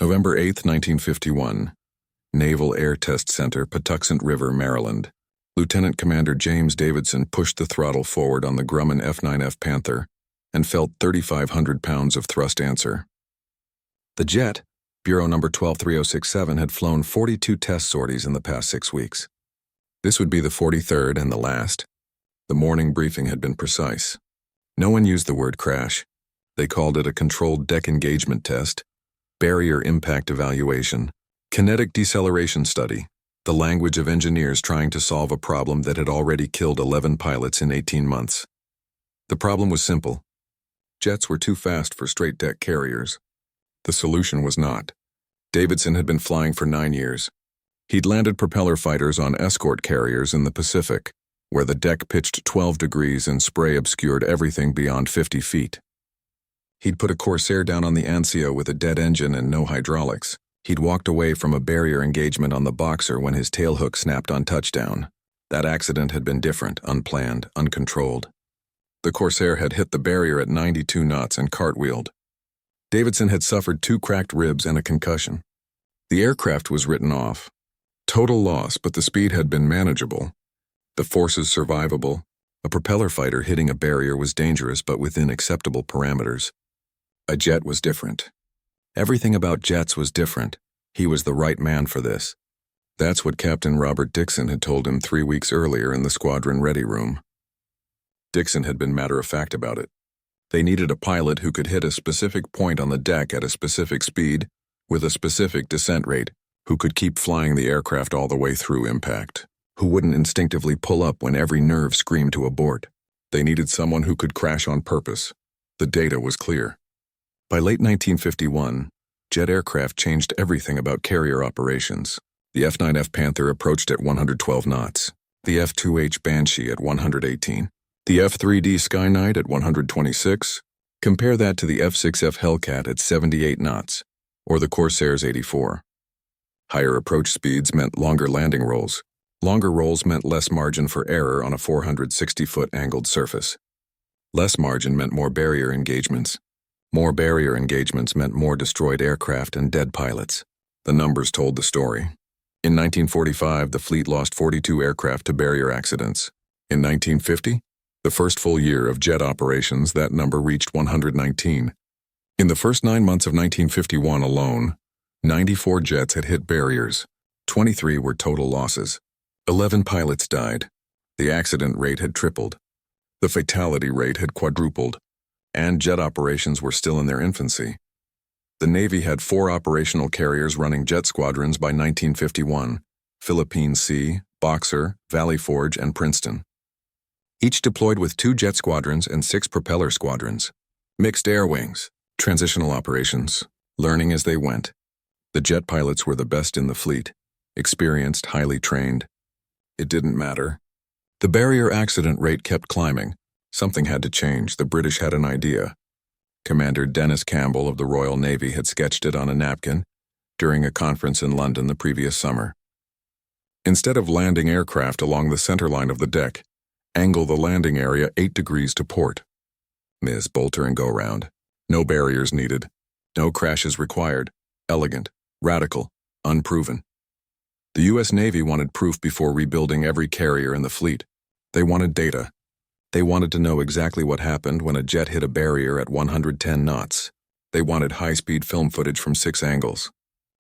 November 8, 1951. Naval Air Test Center, Patuxent River, Maryland. Lieutenant Commander James Davidson pushed the throttle forward on the Grumman F9F Panther and felt 3,500 pounds of thrust answer. The jet, Bureau number 123067, had flown 42 test sorties in the past 6 weeks. This would be the 43rd and the last. The morning briefing had been precise. No one used the word crash. They called it a controlled deck engagement test, barrier impact evaluation, kinetic deceleration study, the language of engineers trying to solve a problem that had already killed 11 pilots in 18 months. The problem was simple. Jets were too fast for straight-deck carriers. The solution was not. Davidson had been flying for 9 years. He'd landed propeller fighters on escort carriers in the Pacific, where the deck pitched 12 degrees and spray obscured everything beyond 50 feet. He'd put a Corsair down on the Anzio with a dead engine and no hydraulics. He'd walked away from a barrier engagement on the Boxer when his tailhook snapped on touchdown. That accident had been different, unplanned, uncontrolled. The Corsair had hit the barrier at 92 knots and cartwheeled. Davidson had suffered 2 cracked ribs and a concussion. The aircraft was written off. Total loss, but the speed had been manageable. The forces survivable. A propeller fighter hitting a barrier was dangerous but within acceptable parameters. A jet was different. Everything about jets was different. He was the right man for this. That's what Captain Robert Dixon had told him 3 weeks earlier in the squadron ready room. Dixon had been matter-of-fact about it. They needed a pilot who could hit a specific point on the deck at a specific speed, with a specific descent rate, who could keep flying the aircraft all the way through impact, who wouldn't instinctively pull up when every nerve screamed to abort. They needed someone who could crash on purpose. The data was clear. By late 1951, jet aircraft changed everything about carrier operations. The F9F Panther approached at 112 knots, the F2H Banshee at 118, the F3D Skyknight at 126. Compare that to the F6F Hellcat at 78 knots, or the Corsair's 84. Higher approach speeds meant longer landing rolls. Longer rolls meant less margin for error on a 460-foot angled surface. Less margin meant more barrier engagements. More barrier engagements meant more destroyed aircraft and dead pilots. The numbers told the story. In 1945, the fleet lost 42 aircraft to barrier accidents. In 1950, the first full year of jet operations, that number reached 119. In the first 9 months of 1951 alone, 94 jets had hit barriers. 23 were total losses. 11 pilots died. The accident rate had tripled. The fatality rate had quadrupled. And jet operations were still in their infancy. The Navy had 4 operational carriers running jet squadrons by 1951: Philippine Sea, Boxer, Valley Forge, and Princeton. Each deployed with 2 jet squadrons and 6 propeller squadrons. Mixed air wings, transitional operations, learning as they went. The jet pilots were the best in the fleet, experienced, highly trained. It didn't matter. The barrier accident rate kept climbing. Something had to change. The British had an idea. Commander Dennis Campbell of the Royal Navy had sketched it on a napkin during a conference in London the previous summer. Instead of landing aircraft along the center line of the deck, angle the landing area 8 degrees to port. Ms. Bolter and go-round. No barriers needed. No crashes required. Elegant, radical, unproven. The U.S. Navy wanted proof before rebuilding every carrier in the fleet. They wanted data. They wanted to know exactly what happened when a jet hit a barrier at 110 knots. They wanted high-speed film footage from 6 angles.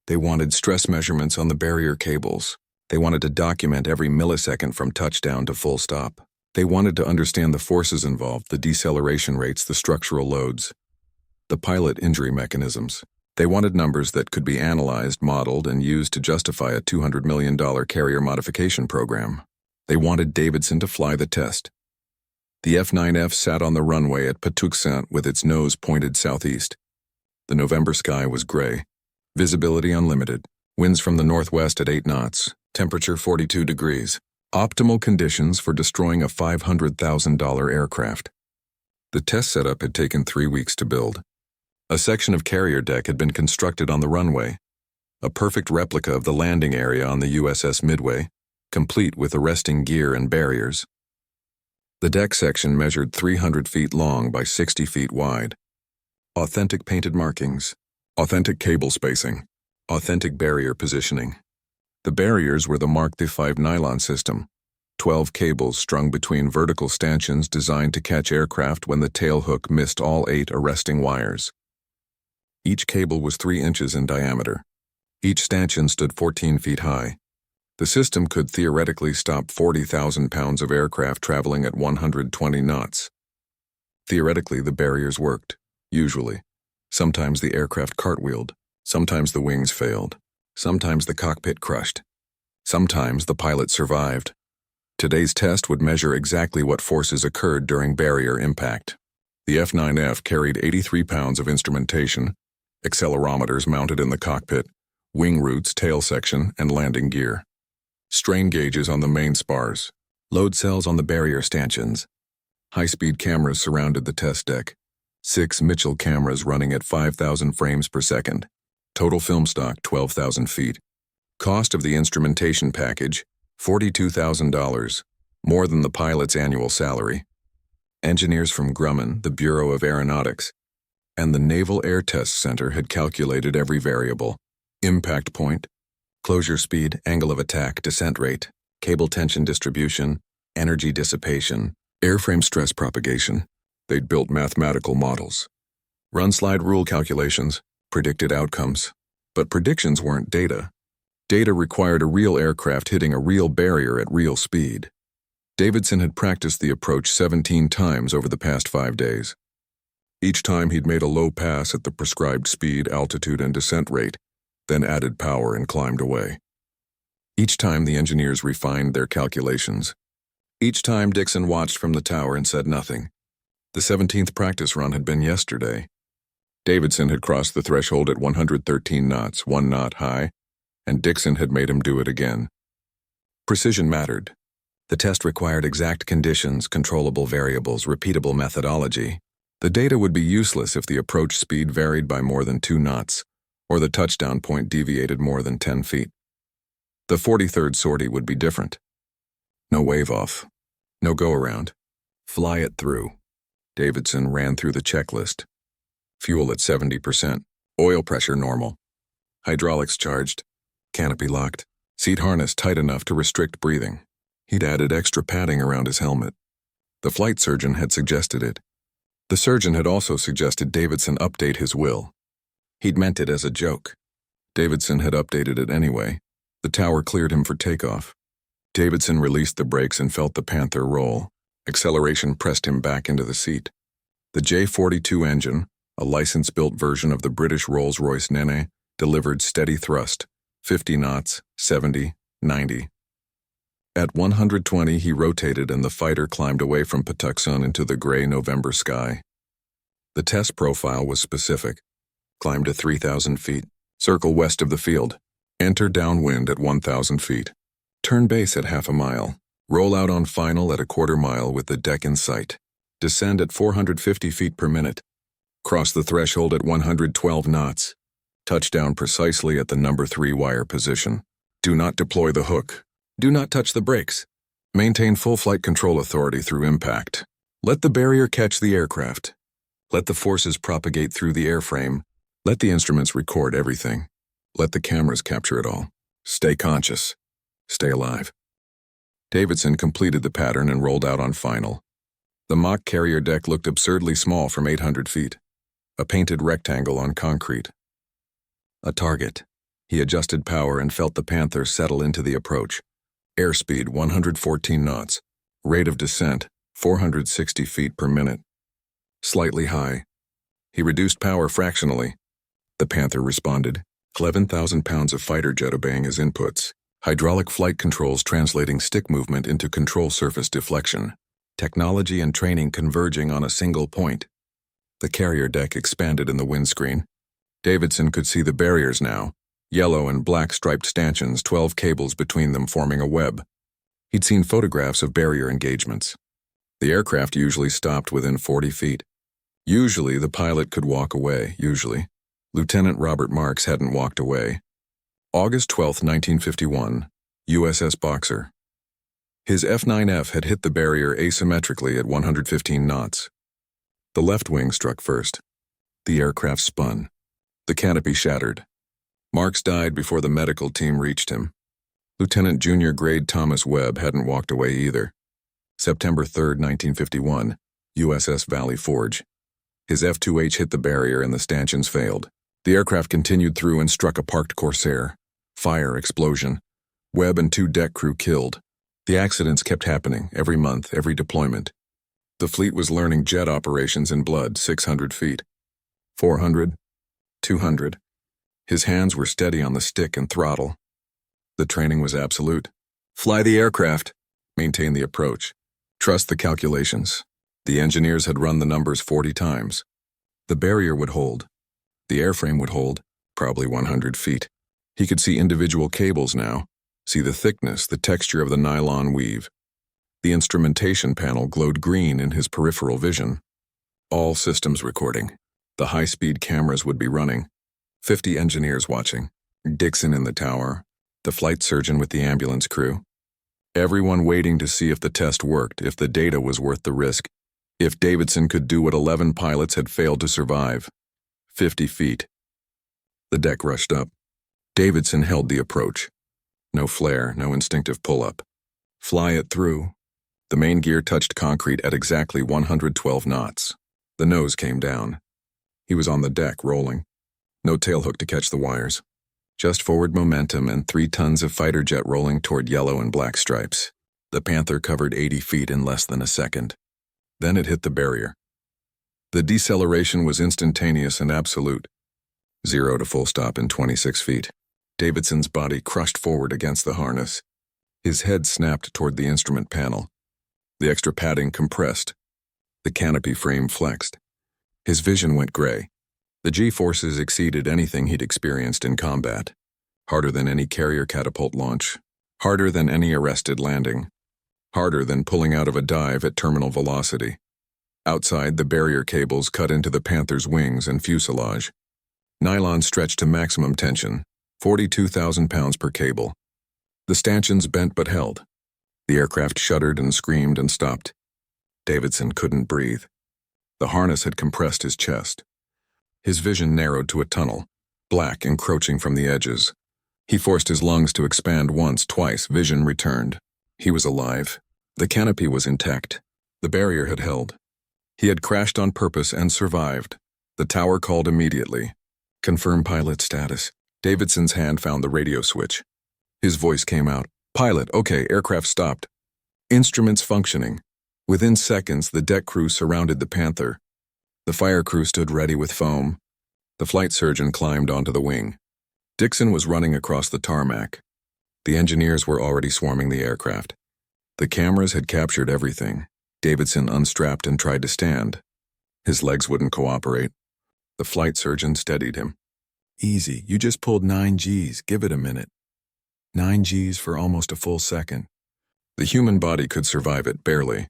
They wanted stress measurements on the barrier cables. They wanted to document every millisecond from touchdown to full stop. They wanted to understand the forces involved, the deceleration rates, the structural loads, the pilot injury mechanisms. They wanted numbers that could be analyzed, modeled, and used to justify a $200 million carrier modification program. They wanted Davidson to fly the test. The F9F sat on the runway at Patuxent with its nose pointed southeast. The November sky was gray. Visibility unlimited. Winds from the northwest at 8 knots. Temperature 42 degrees. Optimal conditions for destroying a $500,000 aircraft. The test setup had taken 3 weeks to build. A section of carrier deck had been constructed on the runway. A perfect replica of the landing area on the USS Midway, complete with arresting gear and barriers. The deck section measured 300 feet long by 60 feet wide. Authentic painted markings, authentic cable spacing, Authentic barrier positioning. The barriers were the Mark V nylon system, 12 cables strung between vertical stanchions designed to catch aircraft when the tailhook missed all 8 arresting wires. Each cable was 3 inches in diameter. Each stanchion stood 14 feet high. The system could theoretically stop 40,000 pounds of aircraft traveling at 120 knots. Theoretically, the barriers worked, usually. Sometimes the aircraft cartwheeled. Sometimes the wings failed. Sometimes the cockpit crushed. Sometimes the pilot survived. Today's test would measure exactly what forces occurred during barrier impact. The F9F carried 83 pounds of instrumentation, accelerometers mounted in the cockpit, wing roots, tail section, and landing gear. Strain gauges on the main spars. Load cells on the barrier stanchions. High-speed cameras surrounded the test deck. 6 Mitchell cameras running at 5,000 frames per second. Total film stock, 12,000 feet. Cost of the instrumentation package, $42,000, more than the pilot's annual salary. Engineers from Grumman, the Bureau of Aeronautics, and the Naval Air Test Center had calculated every variable: impact point, closure speed, angle of attack, descent rate, cable tension distribution, energy dissipation, airframe stress propagation. They'd built mathematical models. Run-slide rule calculations, predicted outcomes. But predictions weren't data. Data required a real aircraft hitting a real barrier at real speed. Davidson had practiced the approach 17 times over the past 5 days. Each time he'd made a low pass at the prescribed speed, altitude, and descent rate, then added power and climbed away. Each time the engineers refined their calculations. Each time Dixon watched from the tower and said nothing. The 17th practice run had been yesterday. Davidson had crossed the threshold at 113 knots, 1 knot high, and Dixon had made him do it again. Precision mattered. The test required exact conditions, controllable variables, repeatable methodology. The data would be useless if the approach speed varied by more than 2 knots, or the touchdown point deviated more than 10 feet. The 43rd sortie would be different. No wave-off. No go-around. Fly it through. Davidson ran through the checklist. Fuel at 70%. Oil pressure normal. Hydraulics charged. Canopy locked. Seat harness tight enough to restrict breathing. He'd added extra padding around his helmet. The flight surgeon had suggested it. The surgeon had also suggested Davidson update his will. He'd meant it as a joke. Davidson had updated it anyway. The tower cleared him for takeoff. Davidson released the brakes and felt the Panther roll. Acceleration pressed him back into the seat. The J-42 engine, a license-built version of the British Rolls-Royce Nene, delivered steady thrust, 50 knots, 70, 90. At 120, he rotated and the fighter climbed away from Patuxent into the gray November sky. The test profile was specific. Climb to 3,000 feet. Circle west of the field. Enter downwind at 1,000 feet. Turn base at half a mile. Roll out on final at a quarter mile with the deck in sight. Descend at 450 feet per minute. Cross the threshold at 112 knots. Touchdown precisely at the number 3 wire position. Do not deploy the hook. Do not touch the brakes. Maintain full flight control authority through impact. Let the barrier catch the aircraft. Let the forces propagate through the airframe. Let the instruments record everything. Let the cameras capture it all. Stay conscious. Stay alive. Davidson completed the pattern and rolled out on final. The mock carrier deck looked absurdly small from 800 feet. A painted rectangle on concrete. A target. He adjusted power and felt the Panther settle into the approach. Airspeed 114 knots. Rate of descent 460 feet per minute. Slightly high. He reduced power fractionally. The Panther responded. 11,000 pounds of fighter jet obeying his inputs. Hydraulic flight controls translating stick movement into control surface deflection. Technology and training converging on a single point. The carrier deck expanded in the windscreen. Davidson could see the barriers now. Yellow and black striped stanchions, 12 cables between them forming a web. He'd seen photographs of barrier engagements. The aircraft usually stopped within 40 feet. Usually the pilot could walk away, usually. Lieutenant Robert Marks hadn't walked away. August 12, 1951, USS Boxer. His F9F had hit the barrier asymmetrically at 115 knots. The left wing struck first. The aircraft spun. The canopy shattered. Marks died before the medical team reached him. Lieutenant Junior Grade Thomas Webb hadn't walked away either. September 3, 1951, USS Valley Forge. His F-2H hit the barrier and the stanchions failed. The aircraft continued through and struck a parked Corsair. Fire, explosion. Webb and 2 deck crew killed. The accidents kept happening, every month, every deployment. The fleet was learning jet operations in blood, 600 feet. 400. 200. His hands were steady on the stick and throttle. The training was absolute. Fly the aircraft. Maintain the approach. Trust the calculations. The engineers had run the numbers 40 times. The barrier would hold. The airframe would hold, probably 100 feet. He could see individual cables now, see the thickness, the texture of the nylon weave. The instrumentation panel glowed green in his peripheral vision. All systems recording. The high-speed cameras would be running. 50 engineers watching. Dixon in the tower. The flight surgeon with the ambulance crew. Everyone waiting to see if the test worked, if the data was worth the risk, if Davidson could do what 11 pilots had failed to survive. 50 feet. The deck rushed up. Davidson held the approach. No flare, no instinctive pull-up. Fly it through. The main gear touched concrete at exactly 112 knots. The nose came down. He was on the deck, rolling. No tailhook to catch the wires. Just forward momentum and 3 tons of fighter jet rolling toward yellow and black stripes. The Panther covered 80 feet in less than a second. Then it hit the barrier. The deceleration was instantaneous and absolute. 0 to full stop in 26 feet. Davidson's body crushed forward against the harness. His head snapped toward the instrument panel. The extra padding compressed. The canopy frame flexed. His vision went gray. The G-forces exceeded anything he'd experienced in combat. Harder than any carrier catapult launch. Harder than any arrested landing. Harder than pulling out of a dive at terminal velocity. Outside, the barrier cables cut into the Panther's wings and fuselage. Nylon stretched to maximum tension, 42,000 pounds per cable. The stanchions bent but held. The aircraft shuddered and screamed and stopped. Davidson couldn't breathe. The harness had compressed his chest. His vision narrowed to a tunnel, black encroaching from the edges. He forced his lungs to expand once, twice. Vision returned. He was alive. The canopy was intact. The barrier had held. He had crashed on purpose and survived. The tower called immediately. Confirm pilot status. Davidson's hand found the radio switch. His voice came out. Pilot, okay, aircraft stopped. Instruments functioning. Within seconds, the deck crew surrounded the Panther. The fire crew stood ready with foam. The flight surgeon climbed onto the wing. Dixon was running across the tarmac. The engineers were already swarming the aircraft. The cameras had captured everything. Davidson unstrapped and tried to stand. His legs wouldn't cooperate. The flight surgeon steadied him. Easy, you just pulled 9 Gs, give it a minute. 9 Gs for almost a full second. The human body could survive it, barely.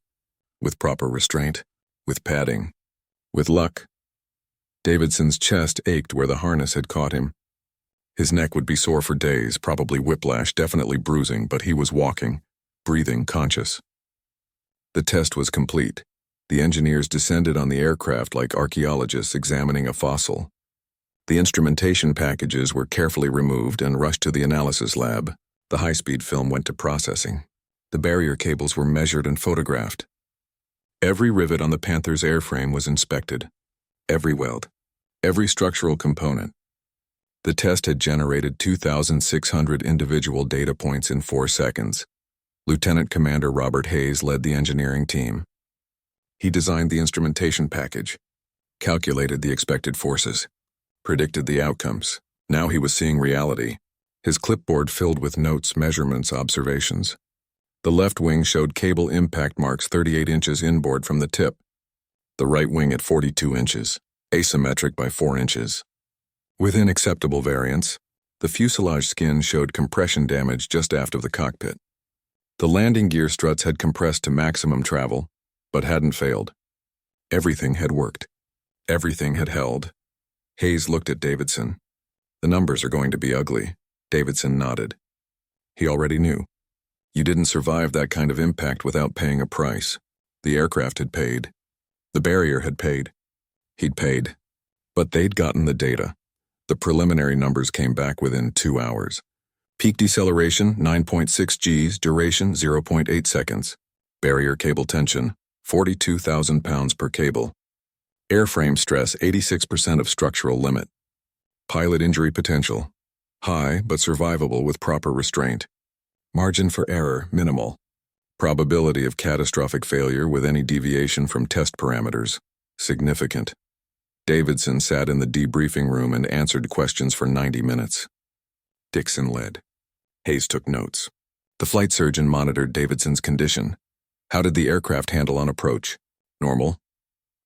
With proper restraint, with padding, with luck. Davidson's chest ached where the harness had caught him. His neck would be sore for days, probably whiplash, definitely bruising, but he was walking, breathing, conscious. The test was complete. The engineers descended on the aircraft like archaeologists examining a fossil. The instrumentation packages were carefully removed and rushed to the analysis lab. The high-speed film went to processing. The barrier cables were measured and photographed. Every rivet on the Panther's airframe was inspected. Every weld. Every structural component. The test had generated 2,600 individual data points in 4 seconds. Lieutenant Commander Robert Hayes led the engineering team. He designed the instrumentation package, calculated the expected forces, predicted the outcomes. Now he was seeing reality. His clipboard filled with notes, measurements, observations. The left wing showed cable impact marks 38 inches inboard from the tip. The right wing at 42 inches, asymmetric by 4 inches. Within acceptable variance, the fuselage skin showed compression damage just aft of the cockpit. The landing gear struts had compressed to maximum travel, but hadn't failed. Everything had worked. Everything had held. Hayes looked at Davidson. The numbers are going to be ugly. Davidson nodded. He already knew. You didn't survive that kind of impact without paying a price. The aircraft had paid. The barrier had paid. He'd paid. But they'd gotten the data. The preliminary numbers came back within 2 hours. Peak deceleration, 9.6 Gs, duration, 0.8 seconds. Barrier cable tension, 42,000 pounds per cable. Airframe stress, 86% of structural limit. Pilot injury potential, high but survivable with proper restraint. Margin for error, minimal. Probability of catastrophic failure with any deviation from test parameters, significant. Davidson sat in the debriefing room and answered questions for 90 minutes. Dixon led. Hayes took notes. The flight surgeon monitored Davidson's condition. How did the aircraft handle on approach? Normal.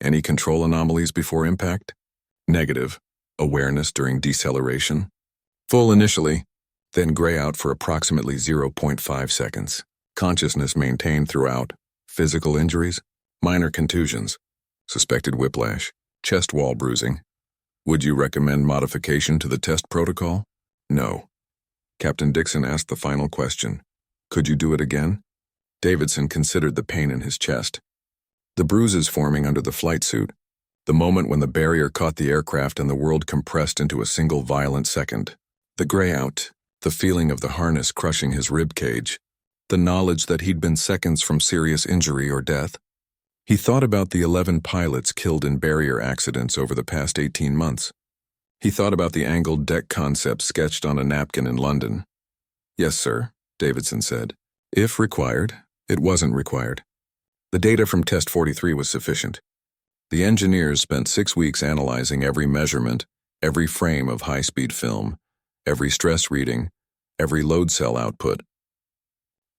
Any control anomalies before impact? Negative. Awareness during deceleration? Full initially, then gray out for approximately 0.5 seconds. Consciousness maintained throughout. Physical injuries? Minor contusions. Suspected whiplash. Chest wall bruising. Would you recommend modification to the test protocol? No. Captain Dixon asked the final question. Could you do it again? Davidson considered the pain in his chest. The bruises forming under the flight suit. The moment when the barrier caught the aircraft and the world compressed into a single violent second. The gray out. The feeling of the harness crushing his rib cage. The knowledge that he'd been seconds from serious injury or death. He thought about the 11 pilots killed in barrier accidents over the past 18 months. He thought about the angled deck concept sketched on a napkin in London. Yes, sir, Davidson said. If required, it wasn't required. The data from Test 43 was sufficient. The engineers spent 6 weeks analyzing every measurement, every frame of high-speed film, every stress reading, every load cell output.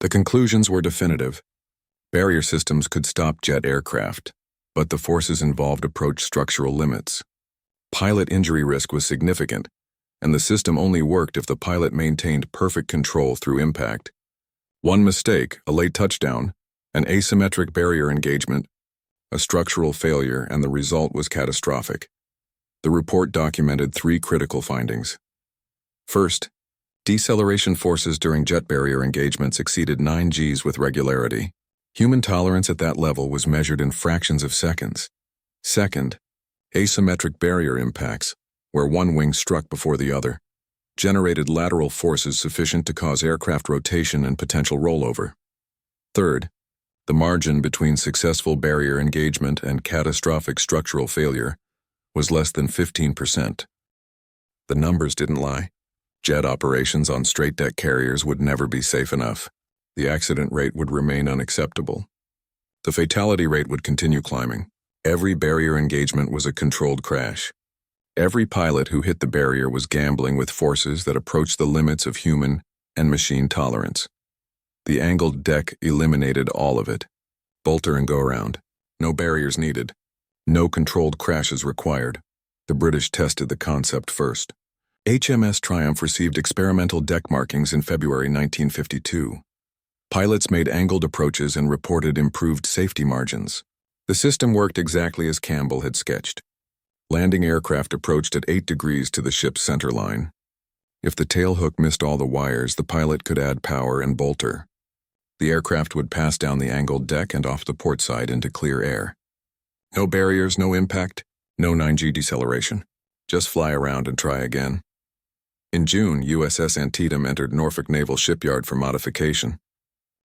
The conclusions were definitive. Barrier systems could stop jet aircraft, but the forces involved approached structural limits. Pilot injury risk was significant, and the system only worked if the pilot maintained perfect control through impact. One mistake, a late touchdown, an asymmetric barrier engagement, a structural failure, and the result was catastrophic. The report documented 3 critical findings. First, deceleration forces during jet barrier engagements exceeded 9 Gs with regularity. Human tolerance at that level was measured in fractions of seconds. Second, asymmetric barrier impacts, where one wing struck before the other, generated lateral forces sufficient to cause aircraft rotation and potential rollover. Third, the margin between successful barrier engagement and catastrophic structural failure was less than 15%. The numbers didn't lie. Jet operations on straight-deck carriers would never be safe enough. The accident rate would remain unacceptable. The fatality rate would continue climbing. Every barrier engagement was a controlled crash. Every pilot who hit the barrier was gambling with forces that approached the limits of human and machine tolerance. The angled deck eliminated all of it. Bolter and go around. No barriers needed. No controlled crashes required. The British tested the concept first. HMS Triumph received experimental deck markings in February 1952. Pilots made angled approaches and reported improved safety margins. The system worked exactly as Campbell had sketched. Landing aircraft approached at 8 degrees to the ship's center line. If the tailhook missed all the wires, the pilot could add power and bolter. The aircraft would pass down the angled deck and off the port side into clear air. No barriers, no impact, no 9G deceleration. Just fly around and try again. In June, USS Antietam entered Norfolk Naval Shipyard for modification.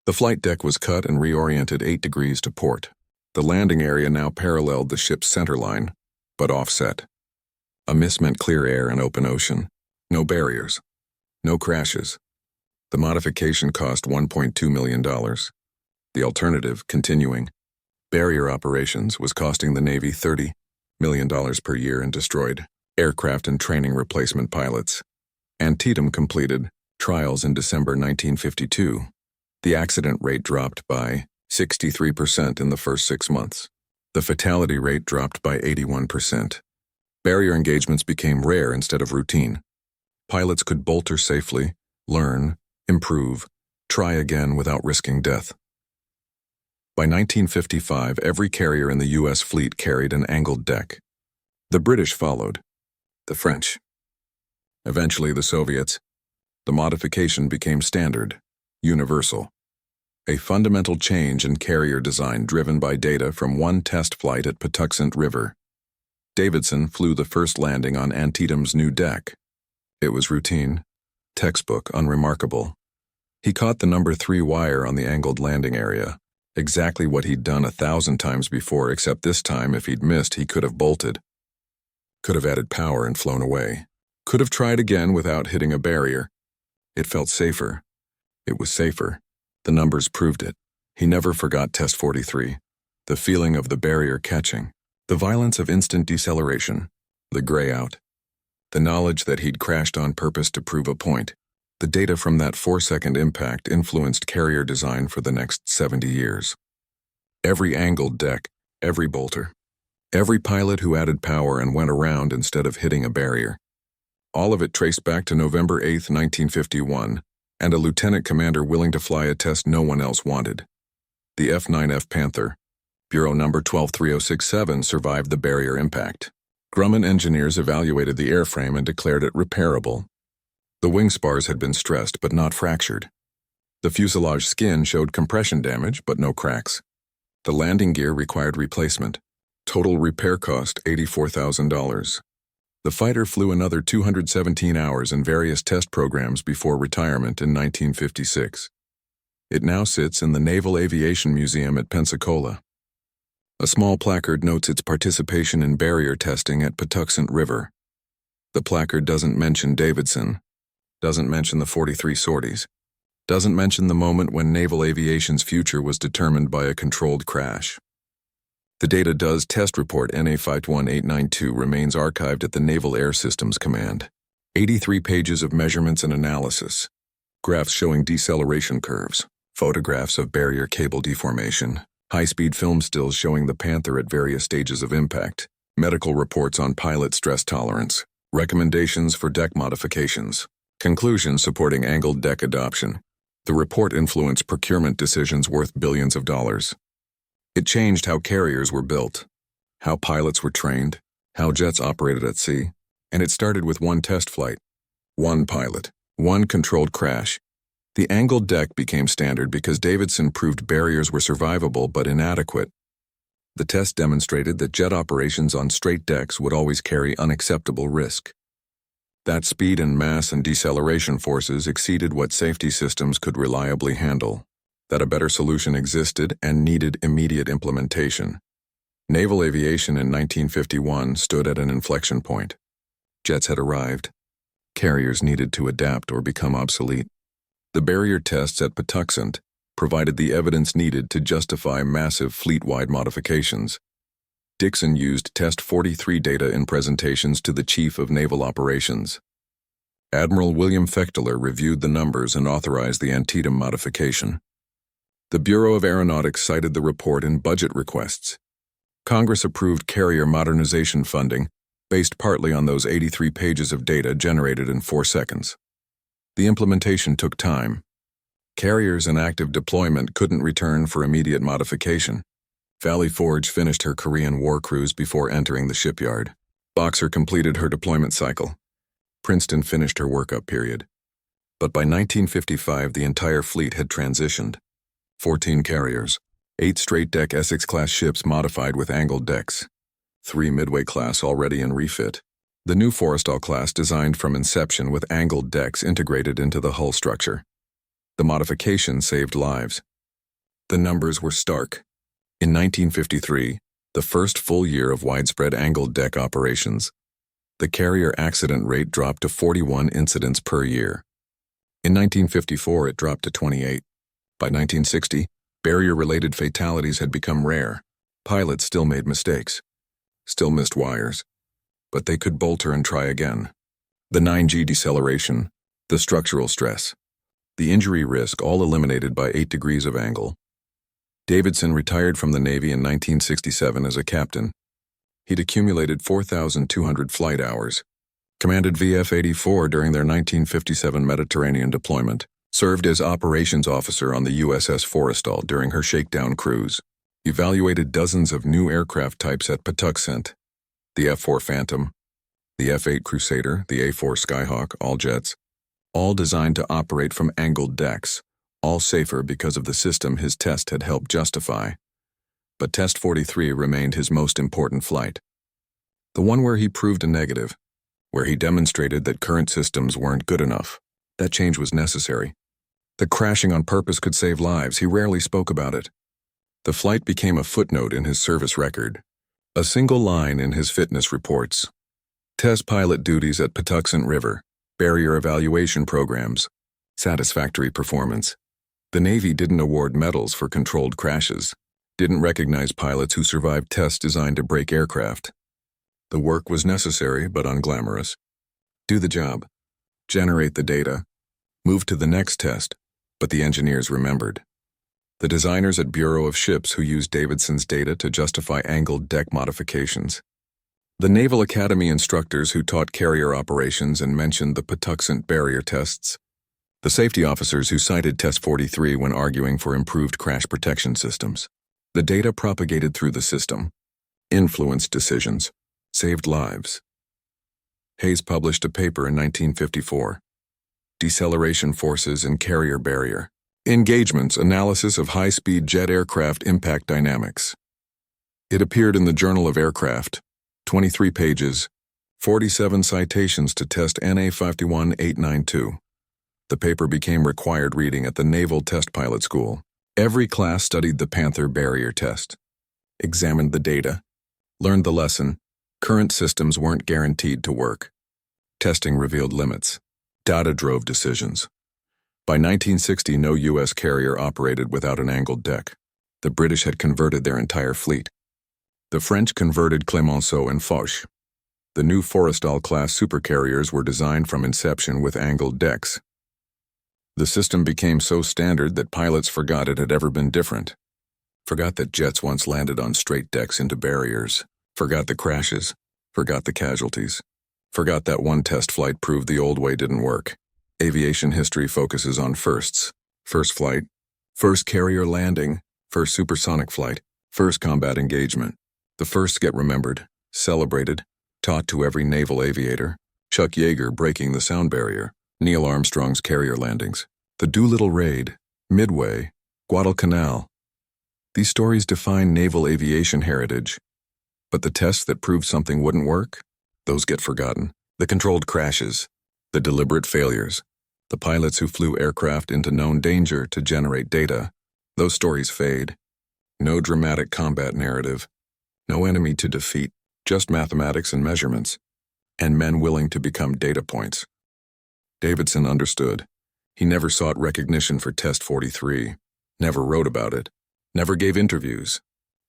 The flight deck was cut and reoriented 8 degrees to port. The landing area now paralleled the ship's center line, but offset. A miss meant clear air and open ocean. No barriers. No crashes. The modification cost $1.2 million. The alternative, continuing barrier operations, was costing the Navy $30 million per year and destroyed aircraft and training replacement pilots. Antietam completed trials in December 1952. The accident rate dropped by 63% in the first 6 months. The fatality rate dropped by 81%. Barrier engagements became rare instead of routine. Pilots could bolter safely, learn, improve, try again without risking death. By 1955, every carrier in the U.S. fleet carried an angled deck. The British followed. The French. Eventually the Soviets. The modification became standard, universal. A fundamental change in carrier design driven by data from one test flight at Patuxent River. Davidson flew the first landing on Antietam's new deck. It was routine, textbook, unremarkable. He caught the number 3 wire on the angled landing area, exactly what he'd done 1,000 times before, except this time if he'd missed he could have bolted. Could have added power and flown away. Could have tried again without hitting a barrier. It felt safer. It was safer. The numbers proved it. He never forgot Test 43. The feeling of the barrier catching. The violence of instant deceleration. The gray out. The knowledge that he'd crashed on purpose to prove a point. The data from that 4-second impact influenced carrier design for the next 70 years. Every angled deck, every bolter. Every pilot who added power and went around instead of hitting a barrier. All of it traced back to November 8, 1951, and a lieutenant commander willing to fly a test no one else wanted. The F9F Panther, Bureau number 123067, survived the barrier impact. Grumman engineers evaluated the airframe and declared it repairable. The wing spars had been stressed but not fractured. The fuselage skin showed compression damage but no cracks. The landing gear required replacement. Total repair cost $84,000. The fighter flew another 217 hours in various test programs before retirement in 1956. It now sits in the Naval Aviation Museum at Pensacola. A small placard notes its participation in barrier testing at Patuxent River. The placard doesn't mention Davidson, doesn't mention the 43 sorties, doesn't mention the moment when naval aviation's future was determined by a controlled crash. The data does test report NA51892 remains archived at the Naval Air Systems Command. 83 pages of measurements and analysis. Graphs showing deceleration curves. Photographs of barrier cable deformation. High-speed film stills showing the Panther at various stages of impact. Medical reports on pilot stress tolerance. Recommendations for deck modifications. Conclusions supporting angled deck adoption. The report influenced procurement decisions worth billions of dollars. It changed how carriers were built, how pilots were trained, how jets operated at sea, and it started with one test flight, one pilot, one controlled crash. The angled deck became standard because Davidson proved barriers were survivable but inadequate. The test demonstrated that jet operations on straight decks would always carry unacceptable risk. That speed and mass and deceleration forces exceeded what safety systems could reliably handle. That a better solution existed and needed immediate implementation. Naval aviation in 1951 stood at an inflection point. Jets had arrived. Carriers needed to adapt or become obsolete. The barrier tests at Patuxent provided the evidence needed to justify massive fleet-wide modifications. Dixon used Test 43 data in presentations to the Chief of Naval Operations. Admiral William Fechteler reviewed the numbers and authorized the Antietam modification. The Bureau of Aeronautics cited the report in budget requests. Congress approved carrier modernization funding based partly on those 83 pages of data generated in 4 seconds. The implementation took time. Carriers in active deployment couldn't return for immediate modification. Valley Forge finished her Korean War cruise before entering the shipyard. Boxer completed her deployment cycle. Princeton finished her workup period. But by 1955, the entire fleet had transitioned. 14 carriers, 8 straight-deck Essex-class ships modified with angled decks, 3 Midway-class already in refit, the new Forrestal class designed from inception with angled decks integrated into the hull structure. The modification saved lives. The numbers were stark. In 1953, the first full year of widespread angled deck operations, the carrier accident rate dropped to 41 incidents per year. In 1954, it dropped to 28. By 1960, barrier-related fatalities had become rare. Pilots still made mistakes, still missed wires, but they could bolter and try again. The 9G deceleration, the structural stress, the injury risk all eliminated by 8 degrees of angle. Davidson retired from the Navy in 1967 as a captain. He'd accumulated 4,200 flight hours, commanded VF-84 during their 1957 Mediterranean deployment, served as operations officer on the USS Forrestal during her shakedown cruise, evaluated dozens of new aircraft types at Patuxent, the F-4 Phantom, the F-8 Crusader, the A-4 Skyhawk, all jets, all designed to operate from angled decks, all safer because of the system his test had helped justify. But Test 43 remained his most important flight. The one where he proved a negative. where he demonstrated that current systems weren't good enough. That change was necessary. That crashing on purpose could save lives, he rarely spoke about it. The flight became a footnote in his service record, a single line in his fitness reports. Test pilot duties at Patuxent River, barrier evaluation programs, satisfactory performance. The Navy didn't award medals for controlled crashes, didn't recognize pilots who survived tests designed to break aircraft. The work was necessary but unglamorous. Do the job, generate the data, move to the next test, but the engineers remembered. The designers at Bureau of Ships who used Davidson's data to justify angled deck modifications. The Naval Academy instructors who taught carrier operations and mentioned the Patuxent barrier tests. The safety officers who cited Test 43 when arguing for improved crash protection systems. The data propagated through the system, influenced decisions, saved lives. Hayes published a paper in 1954. Deceleration Forces and Carrier Barrier. Engagements, Analysis of High-Speed Jet Aircraft Impact Dynamics. It appeared in the Journal of Aircraft, 23 pages, 47 citations to test NA 51892. The paper became required reading at the Naval Test Pilot School. Every class studied the Panther barrier test, examined the data, learned the lesson. Current systems weren't guaranteed to work. Testing revealed limits. Data drove decisions. By 1960, no U.S. carrier operated without an angled deck. The British had converted their entire fleet. The French converted Clemenceau and Foch. The new Forrestal-class supercarriers were designed from inception with angled decks. The system became so standard that pilots forgot it had ever been different. Forgot that jets once landed on straight decks into barriers. Forgot the crashes. Forgot the casualties. Forgot that one test flight proved the old way didn't work. Aviation history focuses on firsts. First flight, first carrier landing, first supersonic flight, first combat engagement. The firsts get remembered, celebrated, taught to every naval aviator. Chuck Yeager breaking the sound barrier, Neil Armstrong's carrier landings, the Doolittle raid, Midway, Guadalcanal. These stories define naval aviation heritage. But the tests that proved something wouldn't work, those get forgotten. The controlled crashes, the deliberate failures, the pilots who flew aircraft into known danger to generate data, those stories fade. No dramatic combat narrative, no enemy to defeat, just mathematics and measurements, and men willing to become data points. Davidson understood. He never sought recognition for Test 43, never wrote about it, never gave interviews.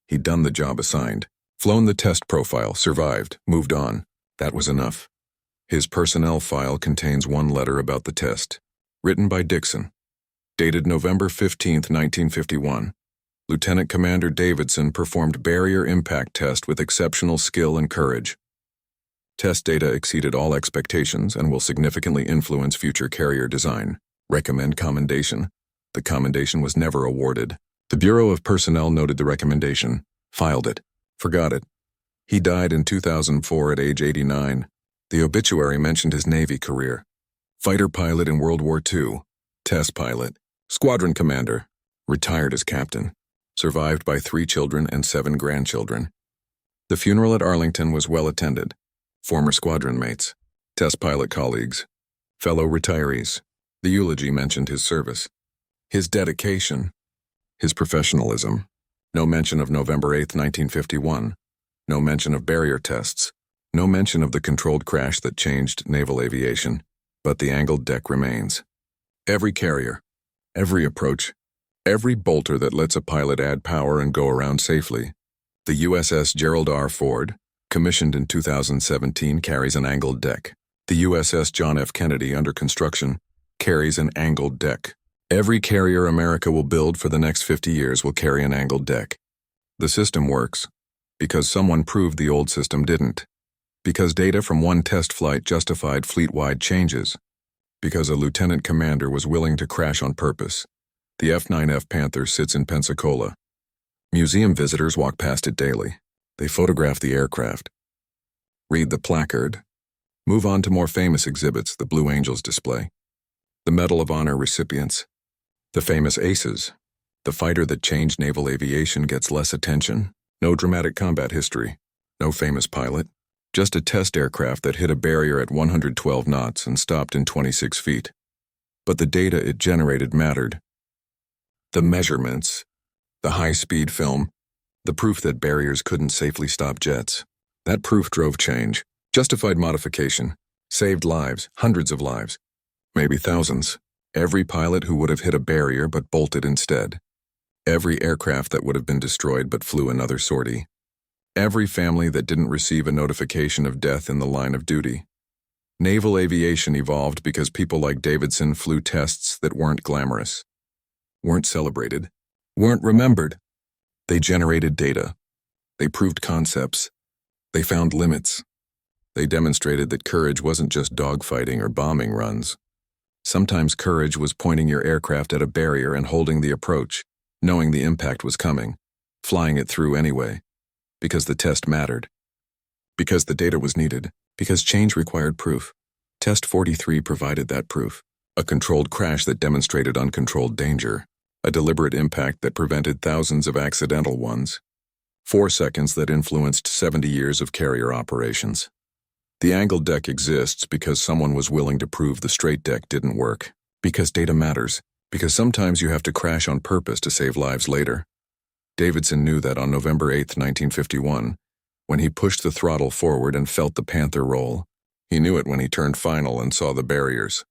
He'd done the job assigned, flown the test profile, survived, moved on. That was enough. His personnel file contains one letter about the test, written by Dixon. Dated November 15, 1951. Lieutenant Commander Davidson performed barrier impact test with exceptional skill and courage. Test data exceeded all expectations and will significantly influence future carrier design. Recommend commendation. The commendation was never awarded. The Bureau of Personnel noted the recommendation, filed it, forgot it. He died in 2004 at age 89. The obituary mentioned his Navy career. Fighter pilot in World War II, test pilot, squadron commander, retired as captain, survived by 3 children and 7 grandchildren. The funeral at Arlington was well attended. Former squadron mates, test pilot colleagues, fellow retirees. The eulogy mentioned his service, his dedication, his professionalism. No mention of November 8, 1951. No mention of barrier tests. No mention of the controlled crash that changed naval aviation. But the angled deck remains. Every carrier, every approach, every bolter that lets a pilot add power and go around safely. The USS Gerald R. Ford, commissioned in 2017, carries an angled deck. The USS John F. Kennedy, under construction, carries an angled deck. Every carrier America will build for the next 50 years will carry an angled deck. The system works because someone proved the old system didn't. Because data from one test flight justified fleet-wide changes. Because a lieutenant commander was willing to crash on purpose. The F9F Panther sits in Pensacola. Museum visitors walk past it daily. They photograph the aircraft. Read the placard. Move on to more famous exhibits, the Blue Angels display. The Medal of Honor recipients. The famous aces. The fighter that changed naval aviation gets less attention. No dramatic combat history. No famous pilot. Just a test aircraft that hit a barrier at 112 knots and stopped in 26 feet. But the data it generated mattered. The measurements, the high-speed film, the proof that barriers couldn't safely stop jets. That proof drove change, justified modification, saved lives, hundreds of lives, maybe thousands. Every pilot who would have hit a barrier but bolted instead. Every aircraft that would have been destroyed but flew another sortie. Every family that didn't receive a notification of death in the line of duty. Naval aviation evolved because people like Davidson flew tests that weren't glamorous, weren't celebrated, weren't remembered. They generated data. They proved concepts. They found limits. They demonstrated that courage wasn't just dogfighting or bombing runs. Sometimes courage was pointing your aircraft at a barrier and holding the approach, knowing the impact was coming, flying it through anyway, because the test mattered, because the data was needed, because change required proof. Test 43 provided that proof, a controlled crash that demonstrated uncontrolled danger, a deliberate impact that prevented thousands of accidental ones, 4 seconds that influenced 70 years of carrier operations. The angled deck exists because someone was willing to prove the straight deck didn't work, because data matters, because sometimes you have to crash on purpose to save lives later. Davidson knew that on November 8, 1951, when he pushed the throttle forward and felt the Panther roll. He knew it when he turned final and saw the barriers.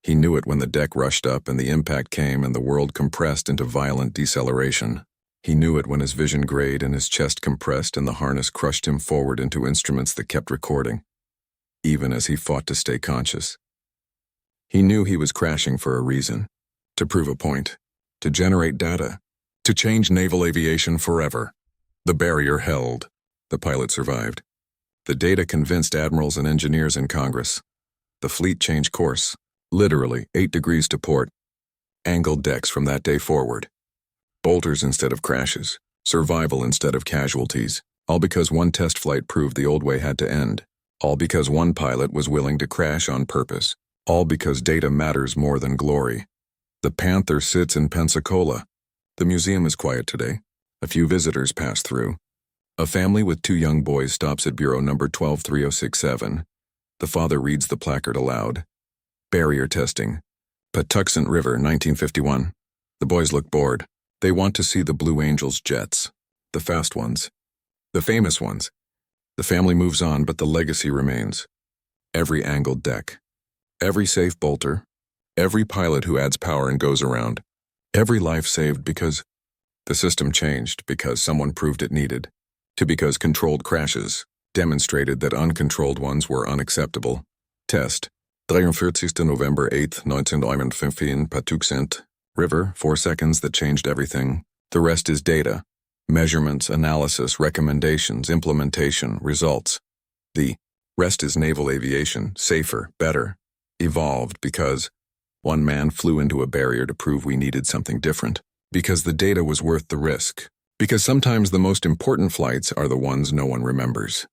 He knew it when the deck rushed up and the impact came and the world compressed into violent deceleration. He knew it when his vision grayed and his chest compressed and the harness crushed him forward into instruments that kept recording, even as he fought to stay conscious. He knew he was crashing for a reason, to prove a point, to generate data, to change naval aviation forever. The barrier held. The pilot survived. The data convinced admirals and engineers in Congress. The fleet changed course, literally 8 degrees to port. Angled decks from that day forward. Bolters instead of crashes, survival instead of casualties, all because one test flight proved the old way had to end. All because one pilot was willing to crash on purpose. All because data matters more than glory. The Panther sits in Pensacola. The museum is quiet today. A few visitors pass through. A family with 2 young boys stops at bureau number 123067. The father reads the placard aloud. Barrier testing. Patuxent River, 1951. The boys look bored. They want to see the Blue Angels jets. The fast ones. The famous ones. The family moves on, but the legacy remains. Every angled deck. Every safe bolter. Every pilot who adds power and goes around. Every life saved because the system changed, because someone proved it needed, to because controlled crashes demonstrated that uncontrolled ones were unacceptable. Test. 43. November 8, 1951, Patuxent River, 4 seconds that changed everything. The rest is data. Measurements, analysis, recommendations, implementation, results. The rest is naval aviation, safer, better, evolved because one man flew into a barrier to prove we needed something different, because the data was worth the risk, because sometimes the most important flights are the ones no one remembers.